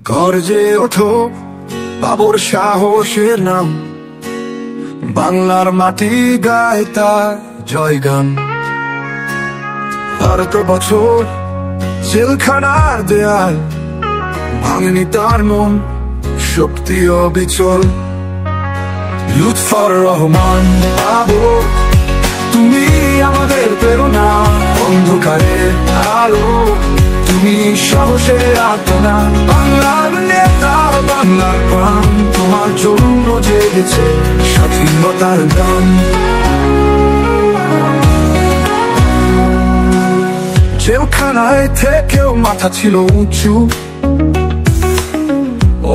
গর্জে ওঠো বাবর সাহসের নাম, বাংলার মাটি গায় তার জয়গান। আর তো বছর জেলখানার দেয়াল ভাঙেনি তার মন, শক্তি অবিচল। লুৎফর রহমান বাবর, তুমি আমাদের প্রেরণা, অন্ধকারের আলো, তুমি সাহসের আত্মনা। বাংলার নেতা, বাংলার প্রাণ, তোমার জন্য জেগেছে স্বাধীনতার গান। জেলখানায় থেকেও মাথা ছিল উঁচু,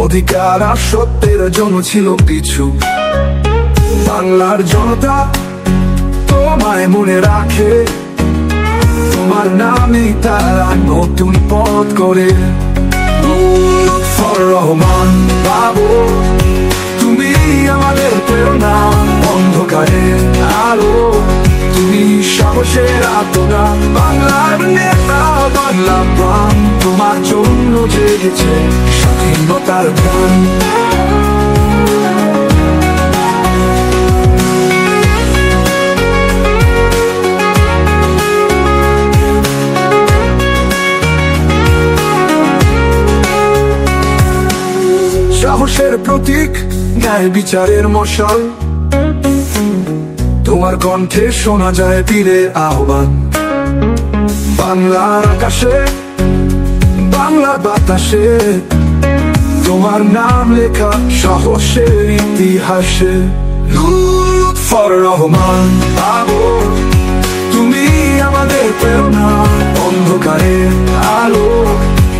অধিকার আর সত্যের জন্য ছিল পিছু। বাংলার জনতা তোমায় মনে রাখে, তোমার নামে তারা নতুন পথ করে। লুৎফর রহমান বাবর, তুমি আমাদের প্রেরণা, অন্ধকারের আলো, তুমি সাহসের আত্মনা। বাংলার নেতা, বাংলার প্রাণ, তোমার জন্য জেগেছে স্বাধীনতার গান। সাহসের প্রতীক, ন্যায় বিচারের মশাল, তোমার কণ্ঠে শোনা যায় বীরের আহ্বান। বাংলার আকাশে, বাংলার বাতাসে, তোমার নাম লেখা সাহসের ইতিহাসে। লুৎফর রহমান বাবর, তুমি আমাদের প্রেরণা, অন্ধকারের আলো,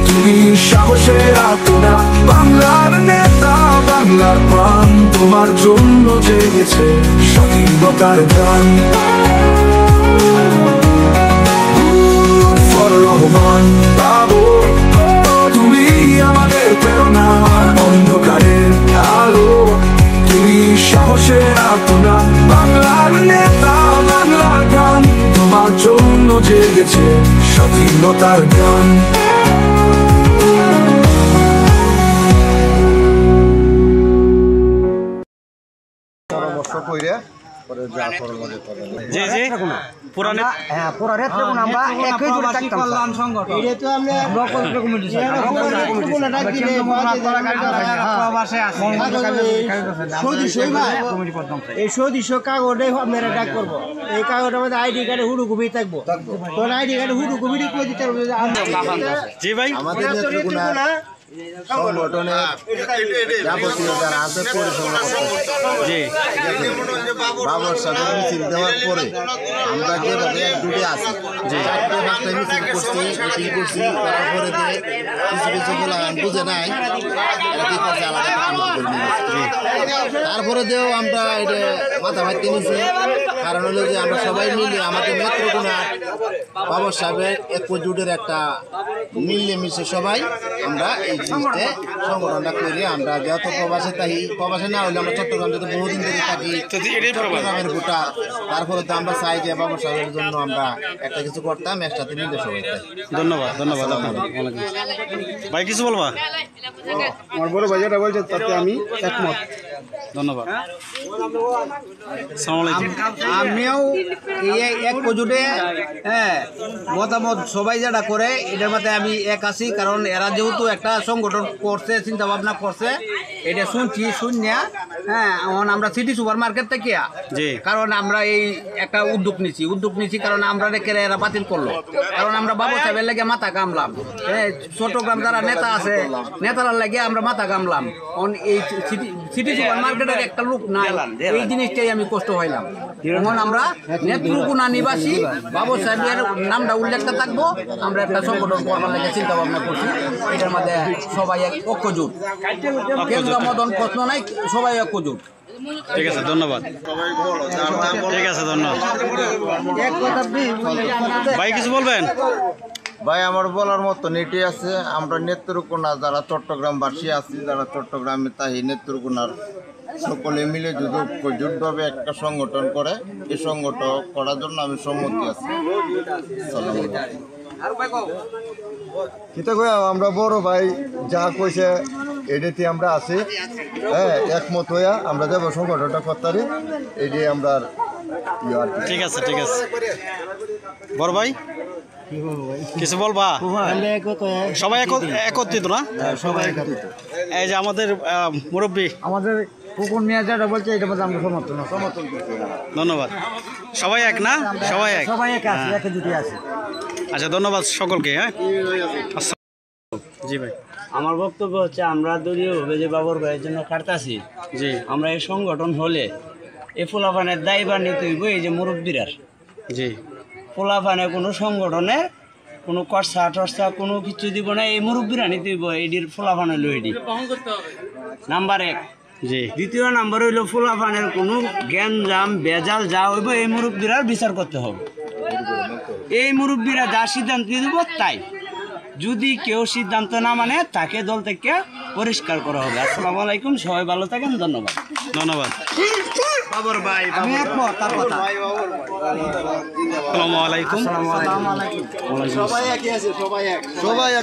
তুমি সাহসের আত্মনা। বাংলার নেতা, বাংলার প্রাণ, তোমার জন্য জেগেছে স্বাধীনতার গান। লুৎফর রহমান বাবর, তুমি আমাদের প্রেরণা, অন্ধকারের আলো, তুমি সাহসের আত্মনা। বাংলার নেতা, বাংলার গান, তোমার জন্য জেগেছে স্বাধীনতার গান। এই কাগজের মধ্যে আইডি কার্ডে হুড়ু গুবি থাকবো, তোর আইডি কার্ডে হুড়ু গুবি দিতে পারবো। সংগঠনের যাবতীয় যারা আছে পরিচালনা করতেছে, বাবর সাহেবের মিছিল দেওয়ার পরে আমরা যেভাবে দুটি আছি, 4-5টা মিছিল করছি, মিছিল করছি, তারপরে কিছু কিছু বলে বুঝে নাই, তারপরে দেও আমরা এটা মাথা ভাইতে নিছি। কারণ হলো যে আমরা সবাই মিলে আমাদের নেত্রকোনা বাবর সাহেবের একজোটের একটা মিলে মিশে সবাই আমরা এই জিনিসটা সংগঠনটা করি। আমরা যেহেতু প্রবাসে থাকি, প্রবাসে না হলে আমরা চট্টগ্রাম যেহেতু বহুদিন ধরে থাকি, চট্টগ্রামের গোটা, তারপরে তো আমরা চাই যে বাবর সাহেবের জন্য আমরা একটা কিছু করতাম, একসাথে মিলে সবাই। ধন্যবাদ। ধন্যবাদ ভাই, কিছু বলবা? আমার বড় ভাই যেটা বলছে তাতে আমি একমত। ধন্যবাদ। আমিও এক প্রজুটে মতামত সবাই যেটা করে এটার মধ্যে আমি এক আছি। কারণ এরা যেহেতু একটা সংগঠন করছে, চিন্তা ভাবনা করছে, এটা শুনছি শুনিয়া এখন আমরা সিটি সুপার মার্কেট থেকে, কারণ আমরা এই একটা উদ্যোগ নিছি কারণ আমরা রেখে এরা বাতিল করলো। কারণ আমরা বাবু সাহেবের লেগে মাথা কামলাম, চট্টগ্রাম যারা নেতা আছে নেতারা লেগে আমরা মাথা কামলাম। এই সিটি সুপার মার্কেটের একটা লোক নাই, এই জিনিসটাই আমি কষ্ট হইলাম। এখন আমরা নেত্রকোনা নিবাসী বাবু সাহেবের নামটা উল্লেখটা থাকবো, আমরা একটা সংগঠন করবার লেগে চিন্তা ভাবনা করছি। এটার মধ্যে সবাই ঐক্যজোট, কেন্দ্র মদন প্রশ্ন নাই, সবাই ঐক্যজোট। ঠিক আছে, ধন্যবাদ। ঠিক আছে, ধন্যবাদ। ভাই, কিছু বলবেন? ভাই, আমার বলার মতো নেটে আছে। আমরা নেত্রকোনা যারা চট্টগ্রামবাসী আছি, যারা চট্টগ্রামে তাই নেত্রকোনার সকলে মিলে যদি জোটভাবে একটা সংগঠন করে, এই সংগঠন করার জন্য আমি সম্মতি আছি। কিতা কই আমরা বড় ভাই যা কইছে এটাতে আমরা আছি, হ্যাঁ, একমত হইয়া আমরা যাব সংগঠনটা করতারি, এটি আমরা ঠিক আছে ঠিক আছে। বড় ভাই কিছু বলবা? সবাই একত্রিত না? সবাই এই যে আমাদের মুরব্বী, আমাদের পুকুর মিয়া যেটা বলছে এটা মধ্যে আমরা সমর্থন করছি। ধন্যবাদ। সবাই এক না? সবাই এক? সবাই এক আছে, একে দুটি আছে। আচ্ছা ধন্যবাদ সকলকে। হ্যাঁ জি ভাই। আমার বক্তব্য হচ্ছে আমরা দলীয়ভাবে যে বাবর ভাইয়ের জন্য কাটতাছি, জি আমরা এই সংগঠন হলে এই পোলাপানের দায়ভার নিতে হইব এই যে মুরব্বীরা। জি পোলাপানে কোনো সংগঠনে কোনো কর্সা টর্সা কোনো কিছু দিব না, এই মুরব্বীরা নিতে হইব এইটির পোলাপানে হইল এটি নাম্বার 1। জি দ্বিতীয় নাম্বার হইল পোলাপানের কোনো জ্ঞানজাম বেজাল যা হইব এই মুরব্বীরা বিচার করতে হবে। এই মুরব্বীরা যা সিদ্ধান্ত দিব তাই, যদি কেউ সিদ্ধান্ত না মানে তাকে দল থেকে পরিষ্কার করা হবে। আসসালামু আলাইকুম, সবাই ভালো থাকেন, ধন্যবাদ। ধন্যবাদ। আমি একমত তার কথা। আসসালামু আলাইকুম। সবাই